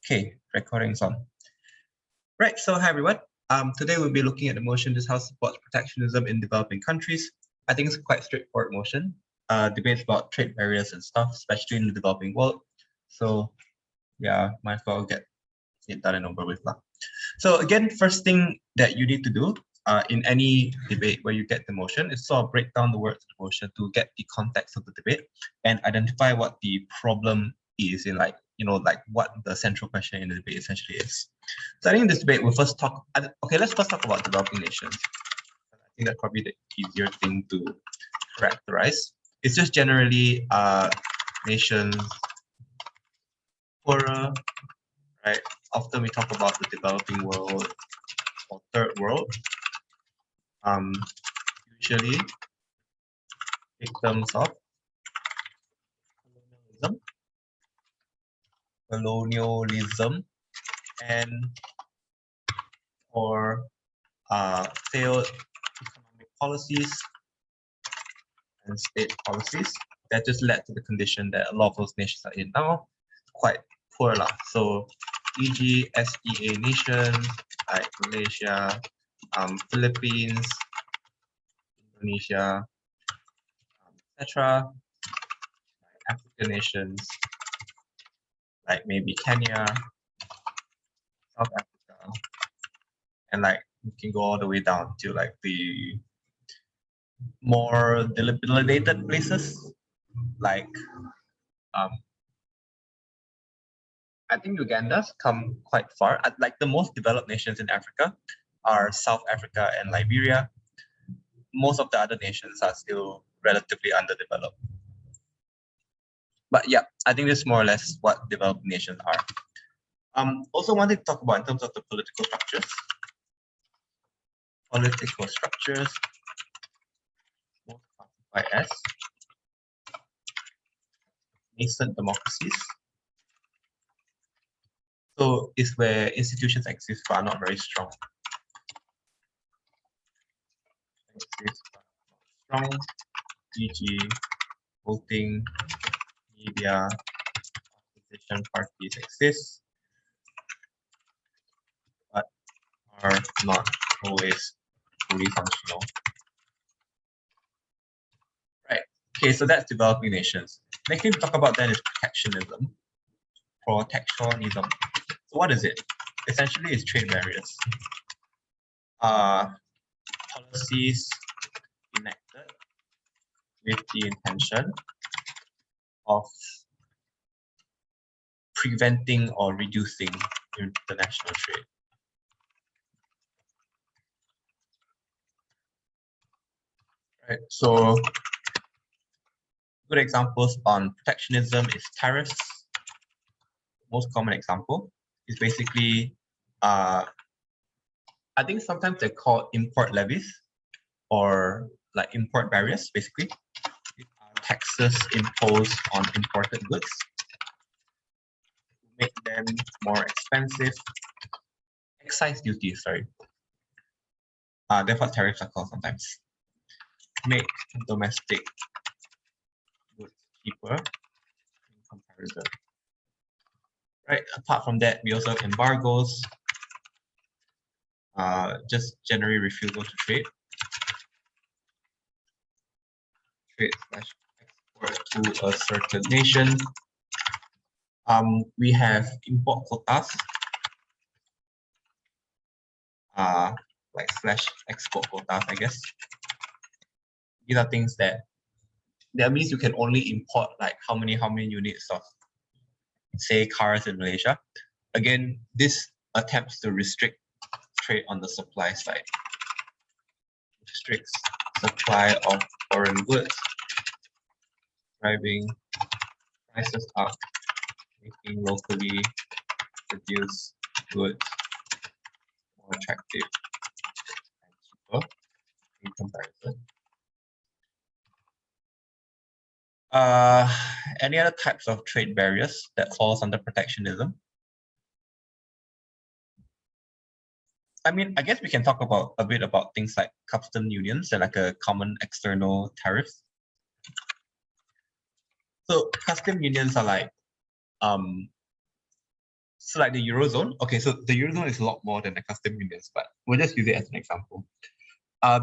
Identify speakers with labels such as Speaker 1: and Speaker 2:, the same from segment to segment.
Speaker 1: Okay, recording's on. Right, so hi everyone. Today we'll be looking at the motion this house supports protectionism in developing countries. I think it's quite a straightforward motion. Debates about trade barriers and stuff, especially in the developing world. So yeah, might as well get it done and over with. So again, first thing that you need to do in any debate where you get the motion is sort of break down the words of the motion to get the context of the debate and identify what the problem is in what the central question in the debate essentially is. So I think in this debate we'll first talk, let's first talk about developing nations. I think that's probably the easier thing to characterize. It's just generally nations poorer, right? Often we talk about the developing world or third world. Usually victims of colonialism and or failed economic policies and state policies that just led to the condition that a lot of those nations are in now, quite poor. So e.g. SEA nations like Malaysia, Philippines, Indonesia, etc. African nations like maybe Kenya, South Africa, and we can go all the way down to the more dilapidated places like I think Uganda's come quite far. Like the most developed nations in Africa are South Africa and Liberia. Most of the other nations are still relatively underdeveloped. But yeah, I think this is more or less what developed nations are. Also wanted to talk about in terms of the political structures. Political structures, most classified as nascent democracies. So it's where institutions exist but are not very strong. Strong, e.g. voting, media, opposition parties exist, but are not always fully functional. Right. Okay, so that's developing nations. Next thing to talk about then is protectionism. Protectionism. So what is it? Essentially, it's trade barriers. Policies enacted with the intention of preventing or reducing international trade. Right. So good examples on protectionism is tariffs. Most common example is basically I think sometimes they're called import levies or like import barriers, basically. Taxes imposed on imported goods to make them more expensive. Excise duties, sorry. That's what tariffs are called sometimes. Make domestic goods cheaper in comparison. Right. Apart from that, we also have embargoes. Just generally refusal to trade. Trade/export to a certain nation. We have import quotas. Like /export quotas, I guess. These are things that means you can only import like how many units of, say, cars in Malaysia. Again, this attempts to restrict trade on the supply side. Restricts supply of foreign goods, driving prices up, making locally produced goods more attractive and cheaper in comparison. Any other types of trade barriers that falls under protectionism? I mean, I guess we can talk about a bit about things like custom unions and like a common external tariff. So custom unions are like So like the Eurozone, okay, so the Eurozone is a lot more than the custom unions, but we'll just use it as an example.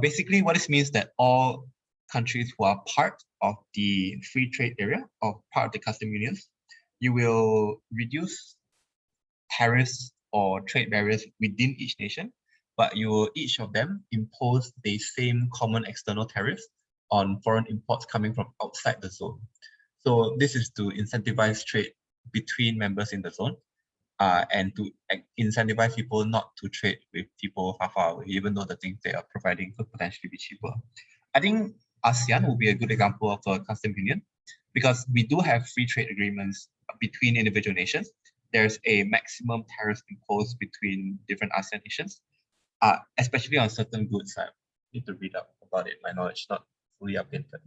Speaker 1: Basically, what this means that all countries who are part of the free trade area or part of the custom unions, you will reduce tariffs or trade barriers within each nation, but you will each of them impose the same common external tariffs on foreign imports coming from outside the zone. So this is to incentivize trade between members in the zone, and to incentivize people not to trade with people far away, even though the things they are providing could potentially be cheaper. I think ASEAN will be a good example of a custom union because we do have free trade agreements between individual nations. There's a maximum tariff imposed between different ASEAN nations, especially on certain goods. I need to read up about it. My knowledge is not fully updated.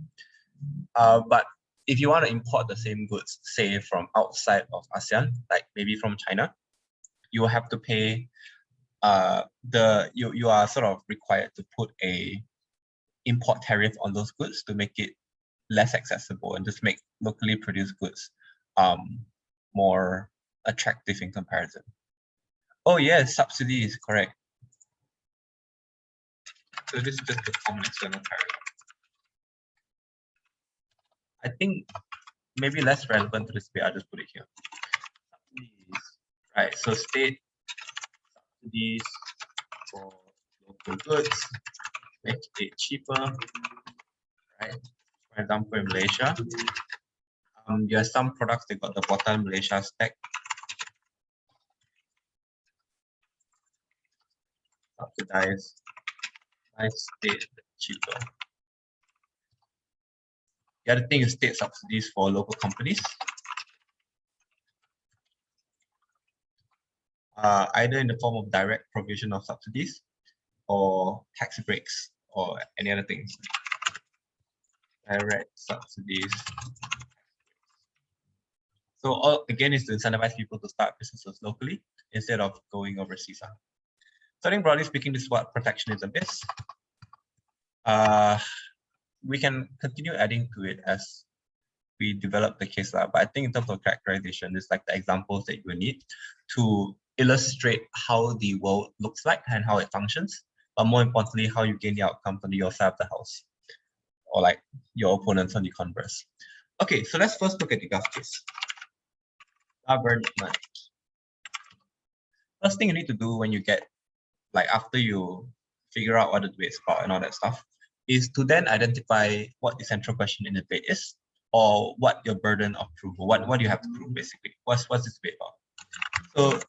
Speaker 1: But if you want to import the same goods, say from outside of ASEAN, like maybe from China, you will have to pay you are sort of required to put a import tariff on those goods to make it less accessible and just make locally produced goods more attractive in comparison. Oh yes, subsidy is correct. So this is just the common external tariff. I think maybe less relevant to this bit, I'll just put it here. Subsidies. Right, so state subsidies for local goods, make it cheaper, right? For example, in Malaysia, there are some products that got the bottom Malaysia stack. Subsidized by state cheaper. The other thing is state subsidies for local companies. Either in the form of direct provision of subsidies or tax breaks or any other things. Direct subsidies. So all, again, is to incentivize people to start businesses locally instead of going overseas. So I think broadly speaking, this is what protectionism is. We can continue adding to it as we develop the case lab, but I think in terms of characterization, it's like the examples that you will need to illustrate how the world looks like and how it functions, but more importantly, how you gain the outcomes on your side of the house, or like your opponents on the converse. Okay, so let's first look at the Gulf case. Government. First thing you need to do when you get, like after you figure out what the debate is about and all that stuff, is to then identify what the central question in the debate is, or what your burden of proof, or what do you have to prove basically? What's this debate about? So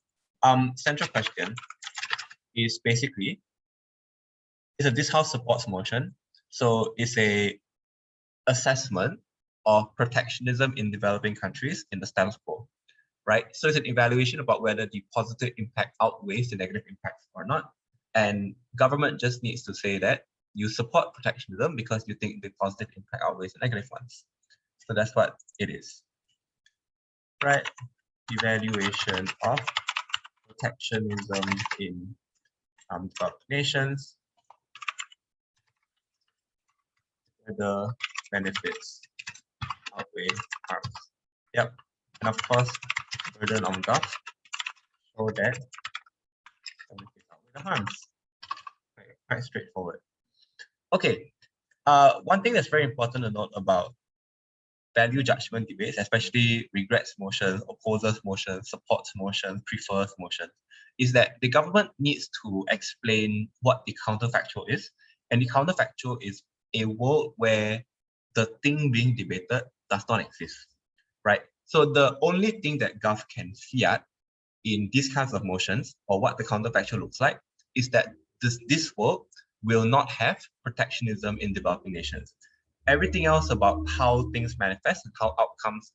Speaker 1: central question is basically, this house supports motion. So it's a assessment of protectionism in developing countries in the status quo, right? So it's an evaluation about whether the positive impact outweighs the negative impacts or not. And government just needs to say that you support protectionism because you think the positive impact outweighs the negative ones. So that's what it is, right? Evaluation of protectionism in developed nations, whether benefits outweigh harms. Yep, and of course, burden on Gulf, so that benefits outweigh the harms. Quite straightforward. Okay, one thing that's very important to note about value judgment debates, especially regrets motions, opposes motions, supports motions, prefers motions, is that the government needs to explain what the counterfactual is. And the counterfactual is a world where the thing being debated does not exist, right? So the only thing that Gov can fiat in these kinds of motions, or what the counterfactual looks like, is that this world will not have protectionism in developing nations. Everything else about how things manifest and how outcomes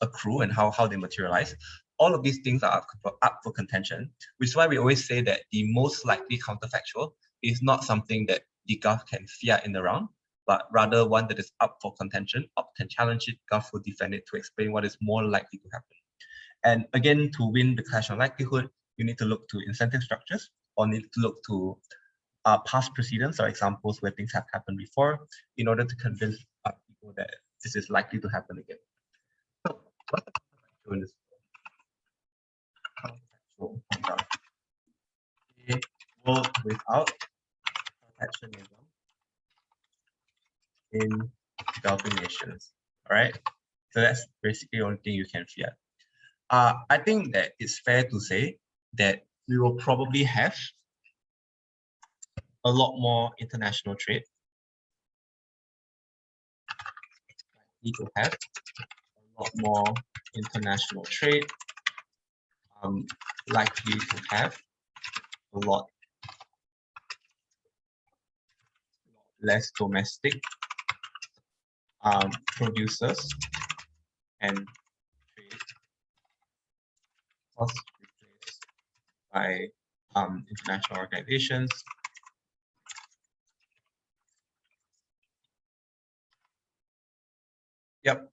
Speaker 1: accrue and how they materialize, all of these things are up for contention, which is why we always say that the most likely counterfactual is not something that the Gov can fiat in the round, but rather one that is up for contention. Up can challenge it, Gov will defend it to explain what is more likely to happen. And again, to win the clash of likelihood, you need to look to incentive structures, or need to look to past precedents or examples where things have happened before in order to convince people that this is likely to happen again. So, what's the counterfactual in this? without protectionism in developing nations. All right, so that's basically the only thing you can fear. I think that it's fair to say that we will probably have a lot more international trade. Need to have a lot more international trade. Likely to have a lot less domestic producers and trade was replaced by international organizations. Yep.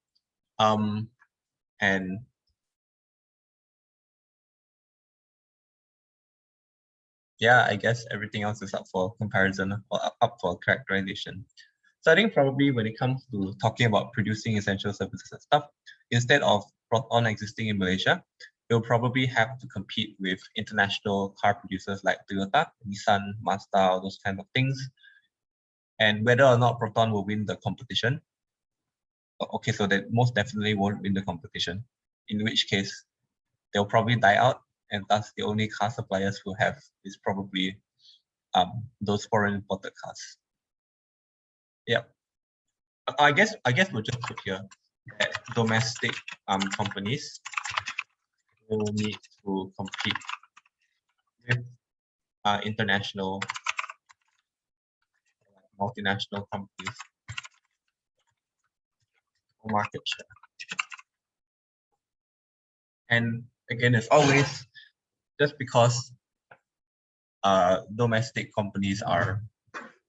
Speaker 1: And yeah, I guess everything else is up for comparison or up for characterization. So I think probably when it comes to talking about producing essential services and stuff, instead of Proton existing in Malaysia, it'll probably have to compete with international car producers like Toyota, Nissan, Mazda, all those kind of things. And whether or not Proton will win the competition, okay, so they most definitely won't win the competition, in which case they'll probably die out, and thus the only car suppliers who have is probably those foreign imported cars. Yep. I guess we'll just put here that domestic companies will need to compete with international multinational companies for market share. And again, as always, just because domestic companies are,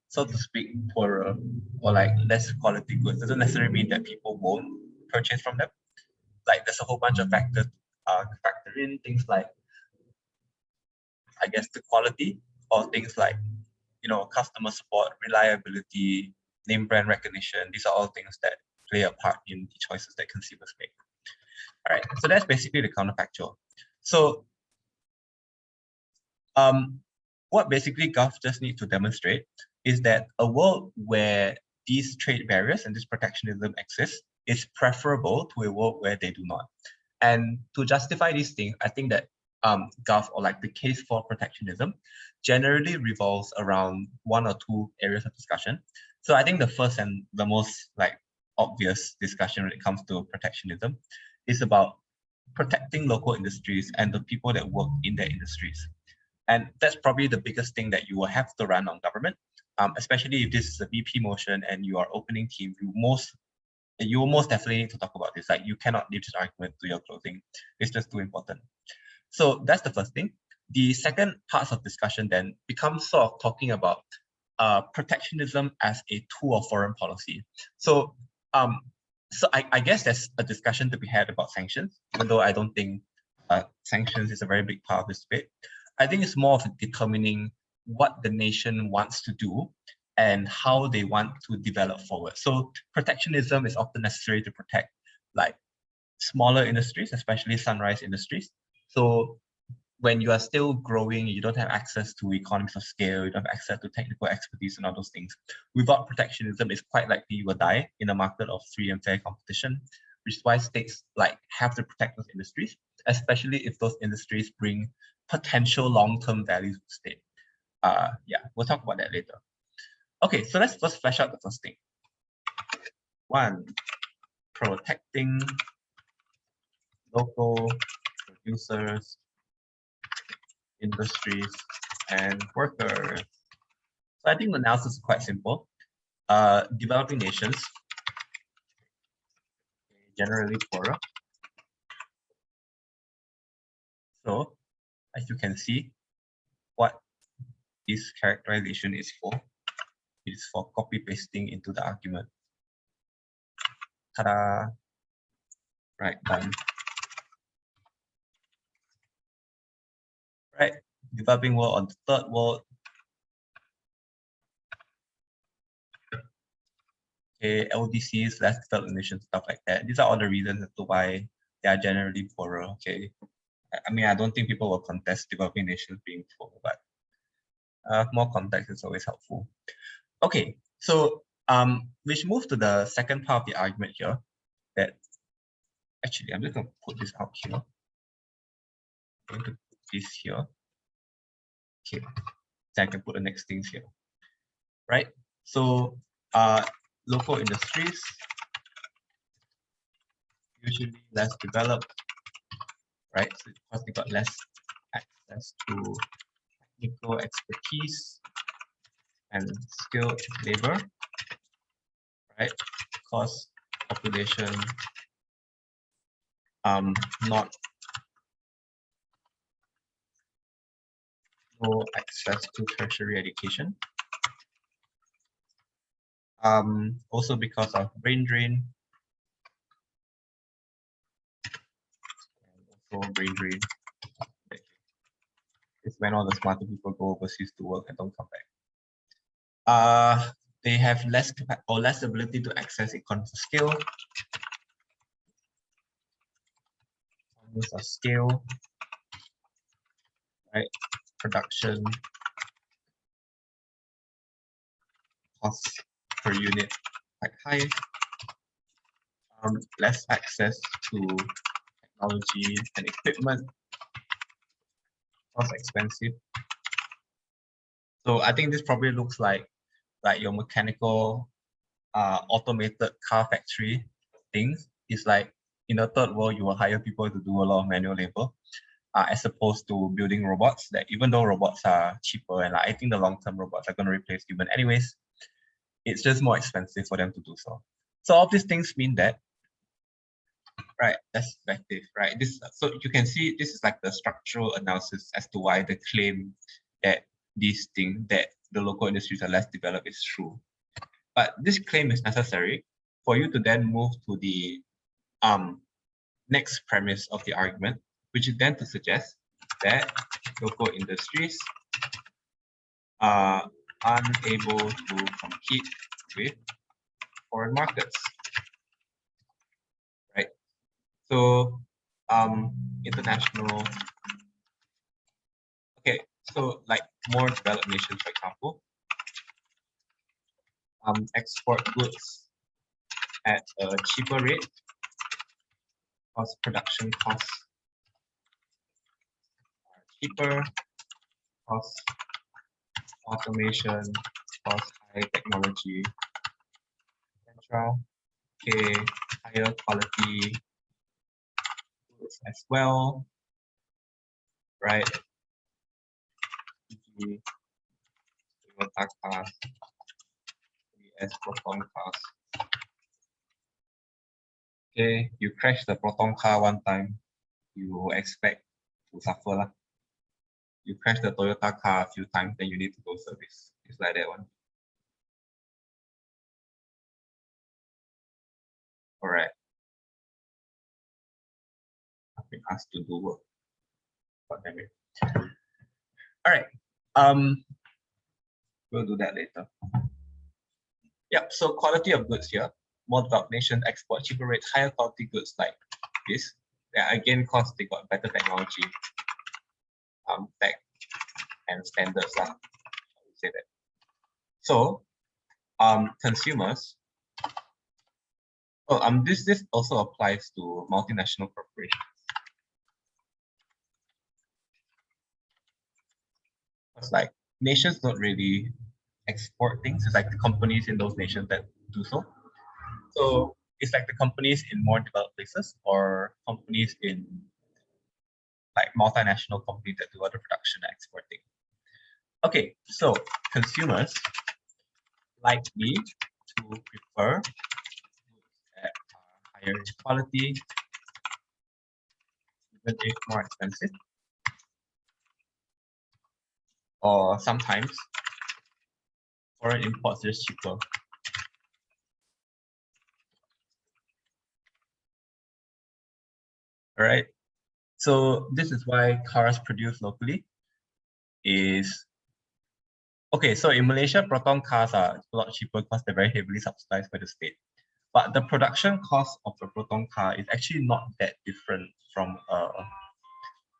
Speaker 1: so to speak, poorer or like less quality goods, doesn't necessarily mean that people won't purchase from them. Like there's a whole bunch of factors factor in, things like, I guess, the quality, or things like, customer support, reliability, name brand recognition. These are all things that play a part in the choices that consumers make. All right, so that's basically the counterfactual. So what basically Gulf just need to demonstrate is that a world where these trade barriers and this protectionism exist is preferable to a world where they do not. And to justify these things, I think that Gulf, or like the case for protectionism, generally revolves around one or two areas of discussion. So I think the first and the most like obvious discussion when it comes to protectionism is about protecting local industries and the people that work in their industries. And that's probably the biggest thing that you will have to run on government, especially if this is a VP motion and you are opening team, you will most definitely need to talk about this. Like you cannot leave this argument to your closing. It's just too important. So that's the first thing. The second part of discussion then becomes sort of talking about protectionism as a tool of foreign policy. So I guess there's a discussion to be had about sanctions, even though I don't think sanctions is a very big part of this debate. I think it's more of determining what the nation wants to do and how they want to develop forward. So protectionism is often necessary to protect like smaller industries, especially sunrise industries. So when you are still growing, you don't have access to economies of scale, you don't have access to technical expertise and all those things. Without protectionism, it's quite likely you will die in a market of free and fair competition, which is why states like have to protect those industries, especially if those industries bring potential long-term value to the state. Yeah, we'll talk about that later. Okay, so let's first flesh out the first thing. One, protecting local producers, industries, and workers. So I think the analysis is quite simple. Developing nations, generally poorer. So as you can see, what this characterization is for, it is for copy pasting into the argument. Ta-da! Right, done. Right, developing world on the third world. Okay, LDCs, less developed nations, stuff like that. These are all the reasons as to why they are generally poorer. Okay, I mean, I don't think people will contest developing nations being poor, but More context is always helpful. Okay, so we should move to the second part of the argument here. That actually, I'm just going to put this out here. I'm going to put this here. Okay, then I can put the next things here. Right? So local industries usually less developed, right? So because they got less access to technical expertise and skilled labor, right? Because population not no access to tertiary education. Also because of brain drain. And also brain drain. It's when all the smarter people go overseas to work and don't come back. They have less ability to access economies of scale. Economies of scale, right? Production costs per unit quite high. Less access to technology and equipment, cost expensive. So I think this probably looks like your mechanical automated car factory things. It's like in the third world, you will hire people to do a lot of manual labor, as opposed to building robots that even though robots are cheaper and I think the long-term robots are going to replace human anyways, it's just more expensive for them to do so. So all these things mean that, right, that's effective, right? So you can see this is like the structural analysis as to why the claim that these things that the local industries are less developed is true. But this claim is necessary for you to then move to the next premise of the argument, which is then to suggest that local industries are unable to compete with foreign markets, right? So international, okay, so like more developed nations, for example, export goods at a cheaper rate because production costs are cheaper, because automation, because high technology, etc. Okay, higher quality goods as well, right? E.g. Toyota cars, as Proton cars. Okay, you crash the Proton car one time, you expect to suffer lah. You crash the Toyota car a few times, then you need to go service. It's like that one. All right. I've been asked to do work. But anyway. All right. We'll do that later. Yep. So quality of goods here. More developed nations export cheaper rates, higher quality goods like this. Yeah, again, because they got better technology, tech and standards. I would say that. So, consumers. Oh, this also applies to multinational corporations. It's like nations don't really export things. It's like the companies in those nations that do so. So it's like the companies in more developed places or companies in like multinational companies that do other production and exporting. Okay, so consumers likely to prefer goods that are higher in quality, even if more expensive, or sometimes foreign imports are just cheaper. All right. So this is why cars produced locally is okay. So in Malaysia, Proton cars are a lot cheaper because they're very heavily subsidized by the state. But the production cost of a Proton car is actually not that different from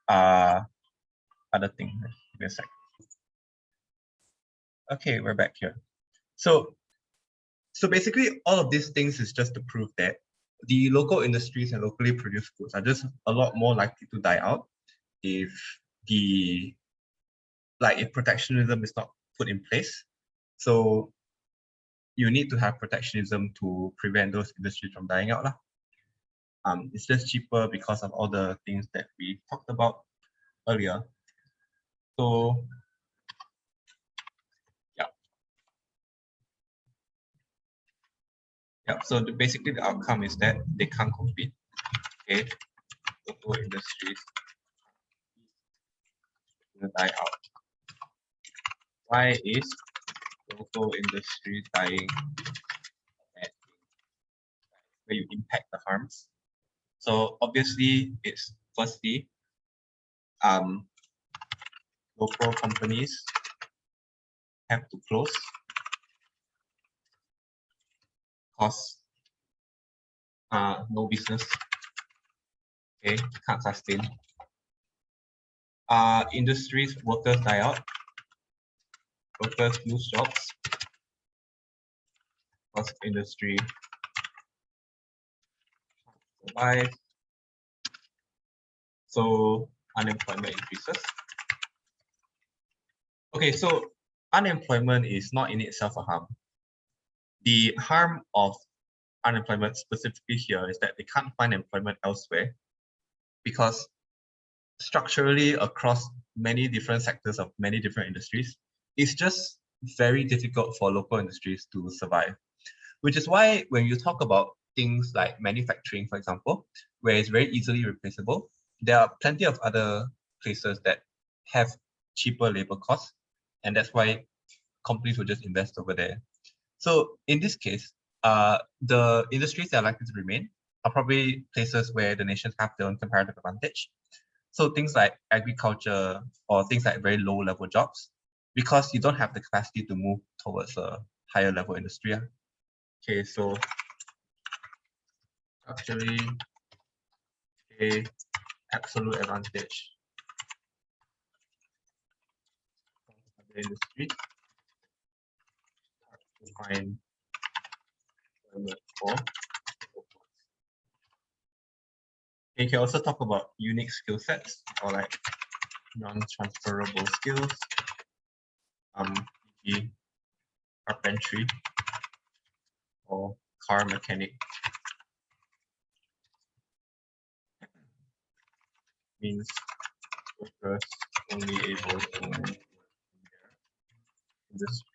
Speaker 1: other thing. Give me a sec. Okay, we're back here. So basically all of these things is just to prove that the local industries and locally produced goods are just a lot more likely to die out if the if protectionism is not put in place. So you need to have protectionism to prevent those industries from dying out. It's just cheaper because of all the things that we talked about earlier. So yeah. Yeah. So basically the outcome is that they can't compete. Okay. Local industries will die out. Why is local industry dying? Where you impact the harms. So obviously it's firstly local companies have to close because no business, okay, can't sustain. Industries, workers die out, workers lose jobs because industry survive, so unemployment increases. Okay, so unemployment is not in itself a harm. The harm of unemployment specifically here is that they can't find employment elsewhere because structurally across many different sectors of many different industries, it's just very difficult for local industries to survive. Which is why when you talk about things like manufacturing, for example, where it's very easily replaceable, there are plenty of other places that have cheaper labor costs, and that's why companies will just invest over there. So in this case, the industries that are likely to remain are probably places where the nations have their own comparative advantage. So things like agriculture or things like very low level jobs, because you don't have the capacity to move towards a higher level industry. Okay, so actually a absolute advantage of the industry to find employment for. You can also talk about unique skill sets or like non-transferable skills, e.g. carpentry or car mechanic. Means workers only able to work in their industry.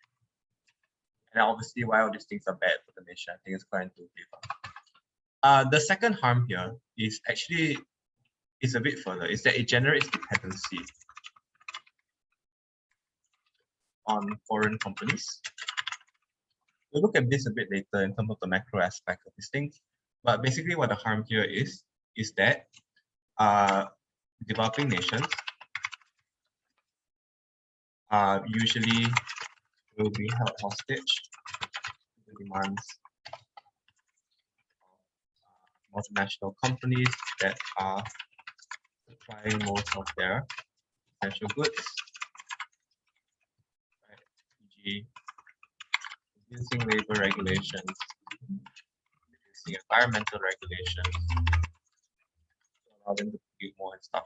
Speaker 1: And obviously, why all these things are bad for the nation, I think it's quite intuitive. The second harm here is actually a bit further, is that it generates dependency on foreign companies. We'll look at this a bit later in terms of the macro aspect of these things. But basically what the harm here is that developing nations usually will be held hostage to the demands of multinational companies that are supplying most of their essential goods, right? E.g. reducing labor regulations, reducing environmental regulations to allow them to produce more and stuff.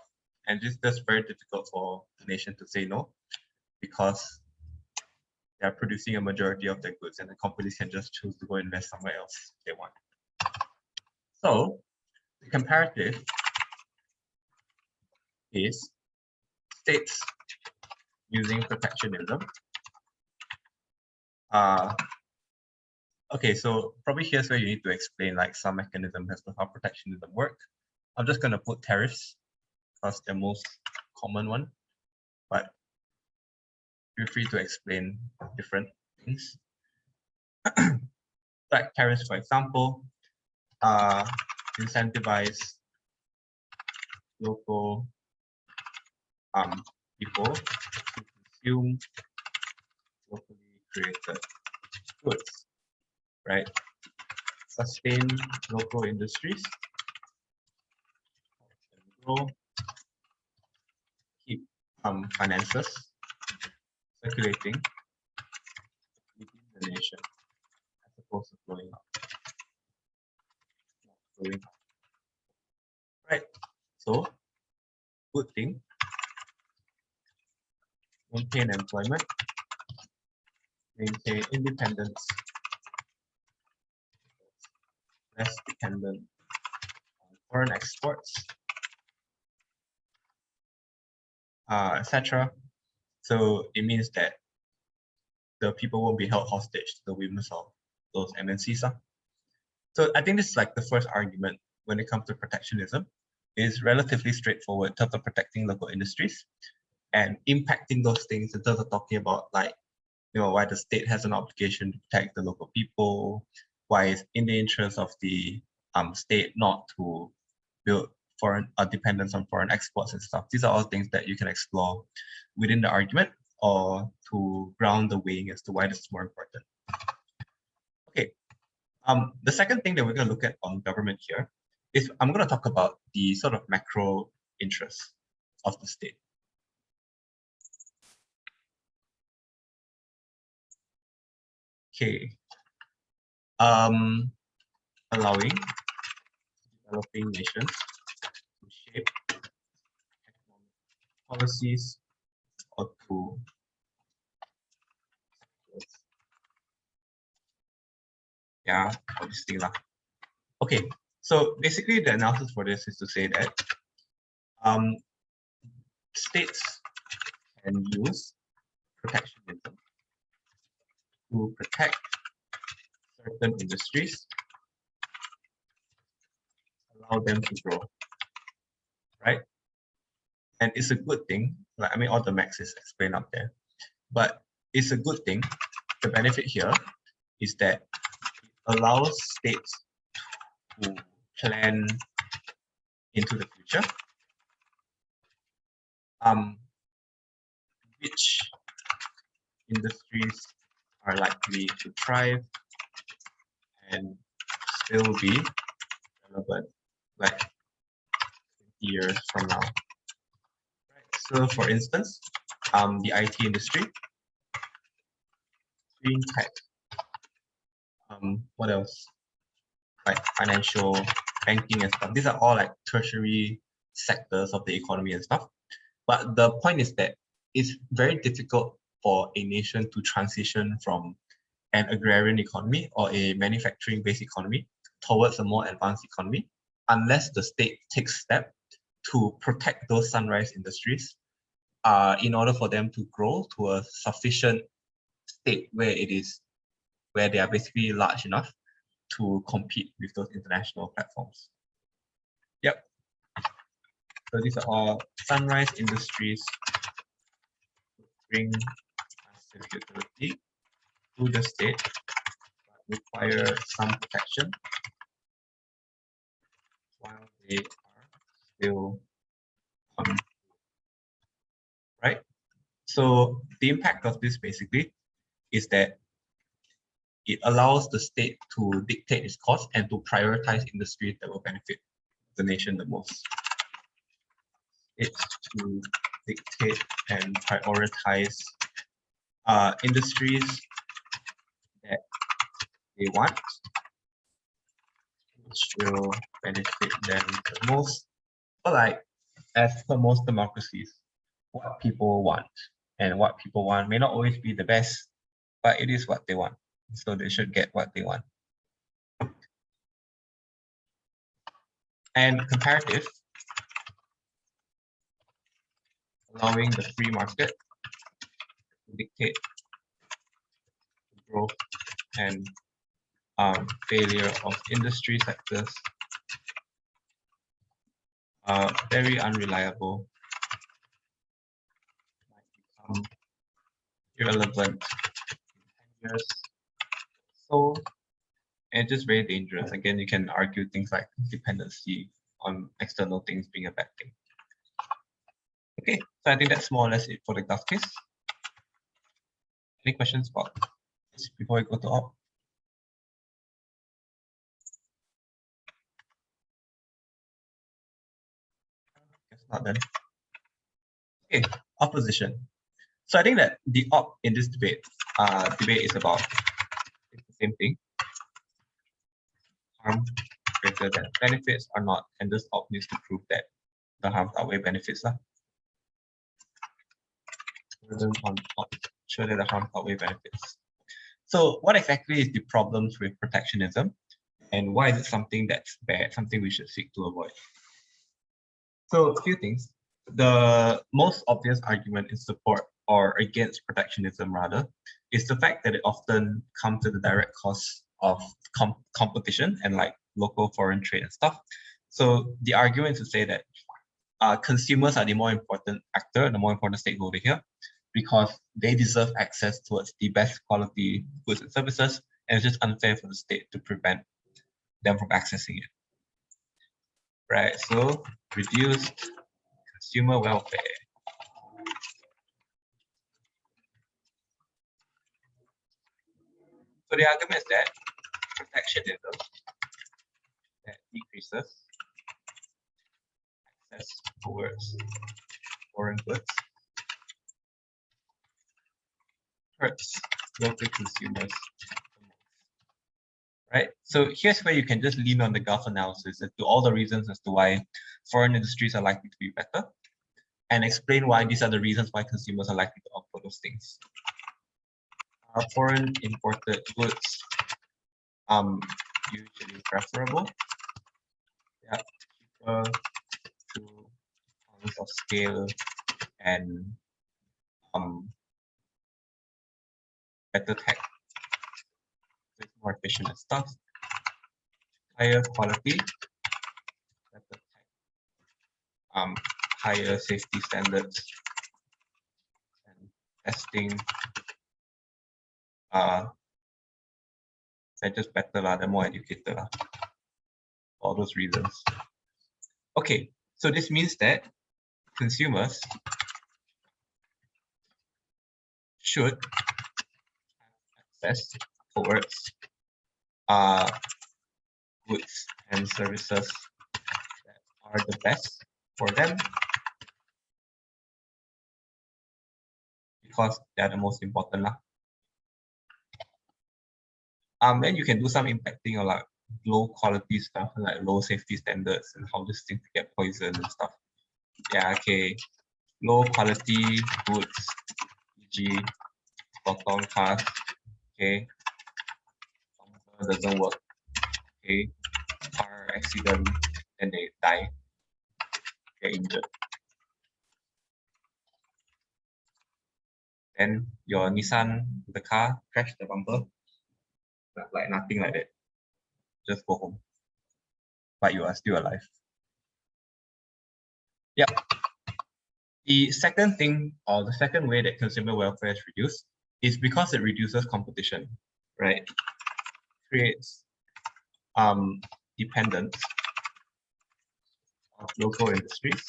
Speaker 1: And this is very difficult for the nation to say no, because they are producing a majority of their goods and the companies can just choose to go invest somewhere else if they want. So the comparative is states using protectionism. Okay, so probably here's where you need to explain like some mechanism as to how protectionism work. I'm just going to put tariffs because they're most common one, but feel free to explain different things. Like tariffs, for example, incentivize local people to consume locally created goods, right? Sustain local industries, grow, keep finances circulating, growing. Right. So, good thing. Maintain employment. Maintain independence. Less dependent on foreign exports, etc. So it means that the people won't be held hostage to the whims of those MNCs. So I think this is like the first argument when it comes to protectionism. Is relatively straightforward in terms of protecting local industries and impacting those things in terms of talking about like, why the state has an obligation to protect the local people, why it's in the interest of the state not to build foreign dependence on foreign exports and stuff. These are all things that you can explore within the argument or to ground the weighing as to why this is more important. Okay. The second thing that we're going to look at on government here is I'm going to talk about the sort of macro interests of the state. Okay. Allowing developing nations to shape economic policies or to obviously lah. Okay, so basically the analysis for this is to say that states can use protectionism to protect certain industries, allow them to grow, right? And it's a good thing. Like, I mean, all the max is explained up there, but it's a good thing. The benefit here is that it allows states to plan into the future, which industries are likely to thrive and still be relevant like 20 years from now. Right. So for instance, the IT industry, green tech, what else? Like financial, banking and stuff. These are all like tertiary sectors of the economy and stuff. But the point is that it's very difficult for a nation to transition from an agrarian economy or a manufacturing-based economy towards a more advanced economy unless the state takes steps to protect those sunrise industries in order for them to grow to a sufficient state where they are basically large enough to compete with those international platforms. Yep. So these are all sunrise industries to bring massive utility to the state, but require some protection while they are still right? So the impact of this basically is that it allows the state to dictate its course and to prioritize industries that will benefit the nation the most. It's to dictate and prioritize industries that they want, which will benefit them the most. But like, as for most democracies, what people want and what people want may not always be the best, but it is what they want. So they should get what they want. And comparative, allowing the free market to dictate the growth and failure of industry sectors are very unreliable, might become irrelevant in 10 years. So it's just very dangerous. Again, you can argue things like dependency on external things being a bad thing. Okay, so I think that's more or less it for the graph case. Any questions about this before we go to op? Guess not then. Okay, opposition. So I think that the op in this debate is about the same thing. greater than benefits or not, and this op needs to prove that the harms outweigh benefits. Burden on ops, ensure that the harms outweigh benefits. So what exactly is the problems with protectionism, and why is it something that's bad, something we should seek to avoid? So a few things. The most obvious argument in support or against protectionism rather is the fact that it often comes at the direct cost of competition and like local foreign trade and stuff. So the argument is to say that consumers are the more important actor, the more important stakeholder here, because they deserve access towards the best quality goods and services, and it's just unfair for the state to prevent them from accessing it. Right, so reduced consumer welfare. So the argument is that protectionism that decreases access towards foreign goods hurts local consumers. Right, so here's where you can just lean on the Gulf analysis as to all the reasons as to why foreign industries are likely to be better, and explain why these are the reasons why consumers are likely to opt for those things. Foreign imported goods usually preferable. Yeah, cheaper to economies of scale and better tech. So it's more efficient and stuff. Higher quality, better tech, higher safety standards, and testing. They're just better, they're more educated. All those reasons. Okay, so this means that consumers should have access towards goods and services that are the best for them because they're the most important. Then you can do some impacting on like low quality stuff, like low safety standards and how this thing get poisoned and stuff. Yeah, okay. Low quality goods, e.g. bottom cars, okay. Doesn't work, okay. Car accident, and they die, get injured. Then your Nissan, the car, crashed the bumper, like nothing like that. Just go home. But you are still alive. Yeah. The second thing, or the second way that consumer welfare is reduced is because it reduces competition, right? Creates dependence of local industries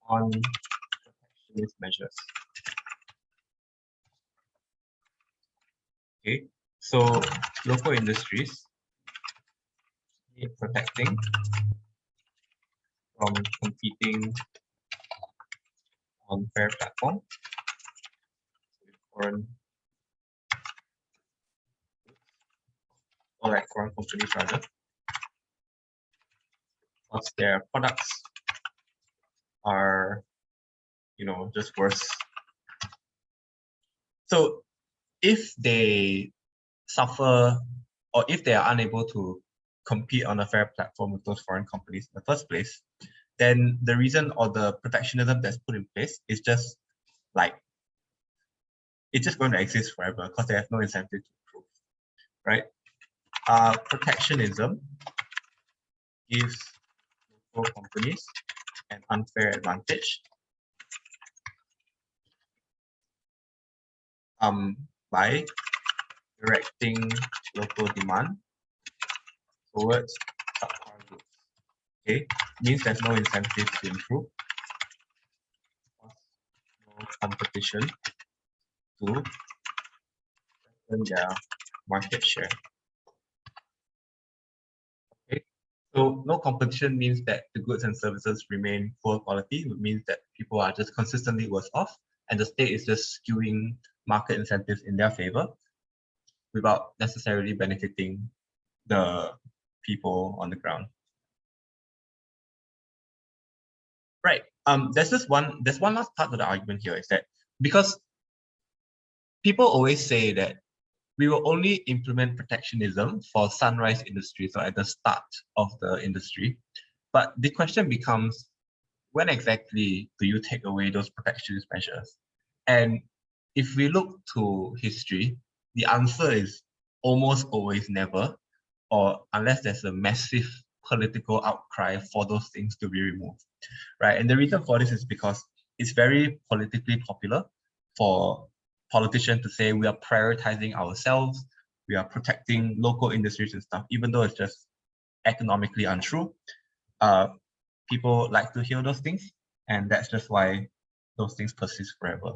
Speaker 1: on protectionist measures. Okay, so local industries need protecting from competing on fair platform with foreign or like foreign companies rather, because their products are, you know, just worse. So if they suffer or if they are unable to compete on a fair platform with those foreign companies in the first place, then the reason or the protectionism that's put in place is just like, it's just going to exist forever because they have no incentive to improve, right? Protectionism gives local companies an unfair advantage by directing local demand towards subpar goods. Okay, means there's no incentive to improve, no competition to strengthen their market share. Okay, so no competition means that the goods and services remain poor quality. It means that people are just consistently worse off, and the state is just skewing market incentives in their favor without necessarily benefiting the people on the ground. Right. There's one last part of the argument here is that because people always say that we will only implement protectionism for sunrise industries or at the start of the industry. But the question becomes, when exactly do you take away those protectionist measures? And if we look to history, the answer is almost always never, or unless there's a massive political outcry for those things to be removed, right? And the reason for this is because it's very politically popular for politicians to say we are prioritizing ourselves, we are protecting local industries and stuff, even though it's just economically untrue. People like to hear those things, and that's just why those things persist forever.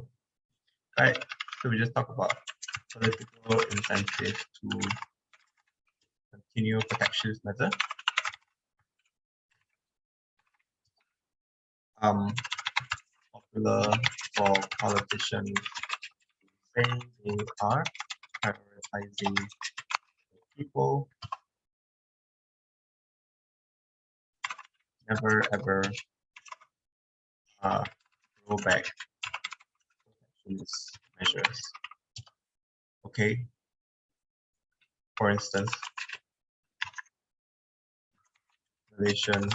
Speaker 1: Right? So we just talk about political incentive to continue protectionist measure. Popular for politicians saying they are prioritizing the people, never ever roll back protectionist measures. Okay. For instance, Malaysian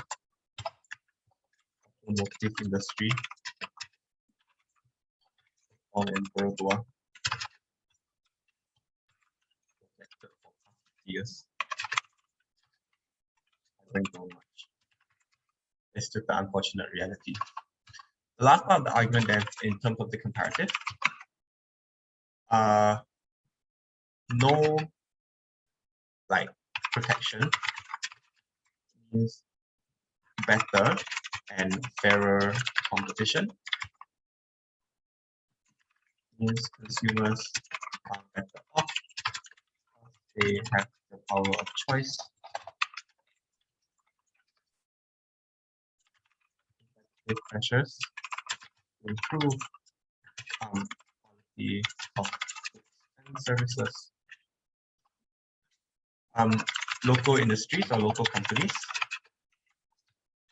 Speaker 1: automotive industry on in World War protected for 50 years. I don't know much. It's just the unfortunate reality. The last part of the argument then, in terms of the comparative, no like protection means better and fairer competition, means consumers are better off because they have the power of choice. With pressures to improve quality of goods and services. Local industries or local companies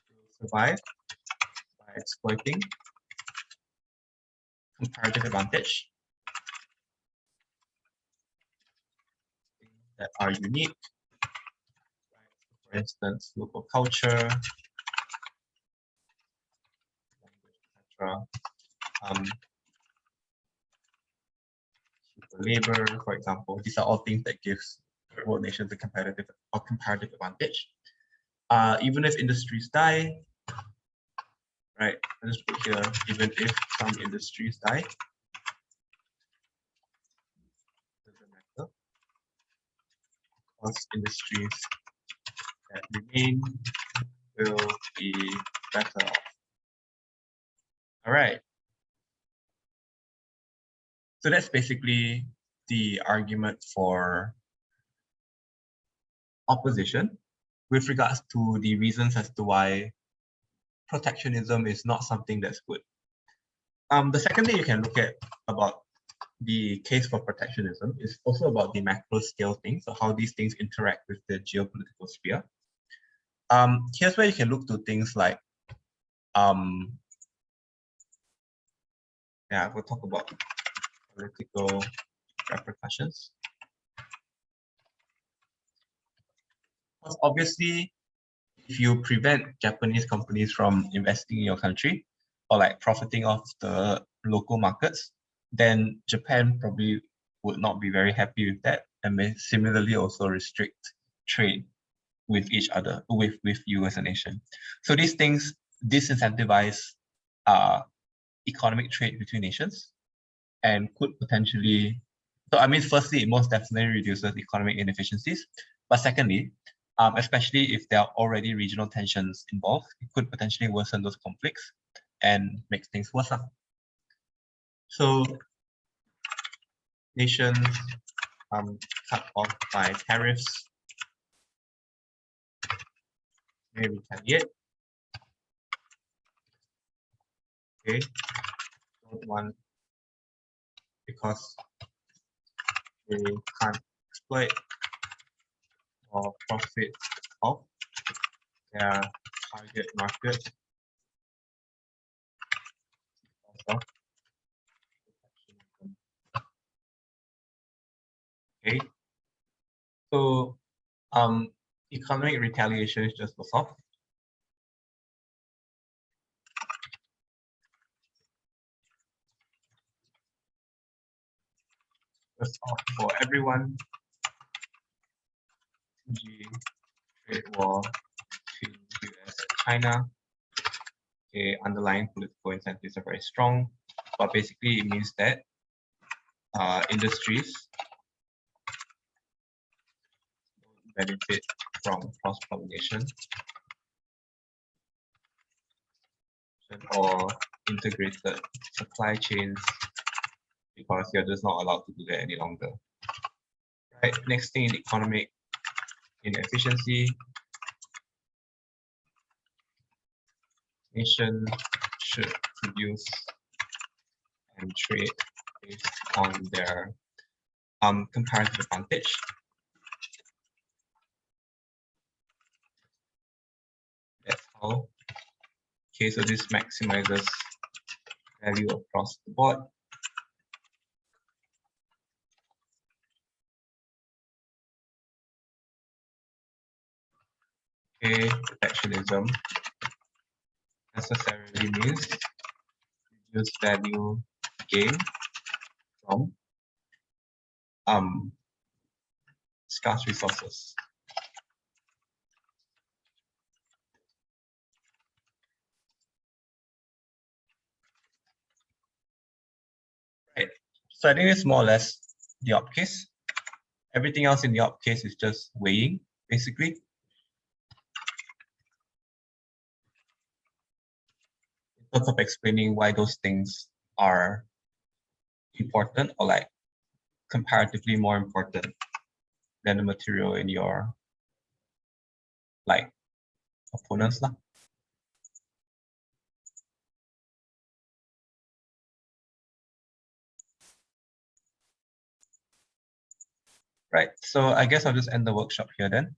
Speaker 1: will survive by exploiting comparative advantage that are unique. For instance, local culture, language, etc. Labor, for example, these are all things that gives world nations a comparative advantage. Even if industries die, right? I just put here, even if some industries die, doesn't matter, because industries that remain will be better off. All right. So that's basically the argument for opposition with regards to the reasons as to why protectionism is not something that's good. The second thing you can look at about the case for protectionism is also about the macro scale things, so how these things interact with the geopolitical sphere. Here's where you can look to things like, we'll talk about political repercussions. Because obviously, if you prevent Japanese companies from investing in your country or like profiting off the local markets, then Japan probably would not be very happy with that and may similarly also restrict trade with each other, with you as a nation. So these things disincentivize economic trade between nations and could potentially, so I mean, firstly, it most definitely reduces economic inefficiencies, but secondly, especially if there are already regional tensions involved, it could potentially worsen those conflicts and make things worse. So nations cut off by tariffs may retaliate. Okay, don't want because they can't exploit or profit of their target market. Okay, so economic retaliation is just for soft. Just off for everyone. Trade war between US and China. Okay, underlying political incentives are very strong, but basically it means that industries benefit from cross-pollination or integrated supply chains because you're just not allowed to do that any longer. Right, next thing in economic inefficiency. Nation should produce and trade based on their comparative advantage. That's how. Okay, so this maximizes value across the board. Okay, protectionism necessarily means reduce value gain from scarce resources. Right. So I think it's more or less the op case. Everything else in the op case is just weighing, basically. In terms of explaining why those things are important or like comparatively more important than the material in your like opponents lah. Right, so I guess I'll just end the workshop here then.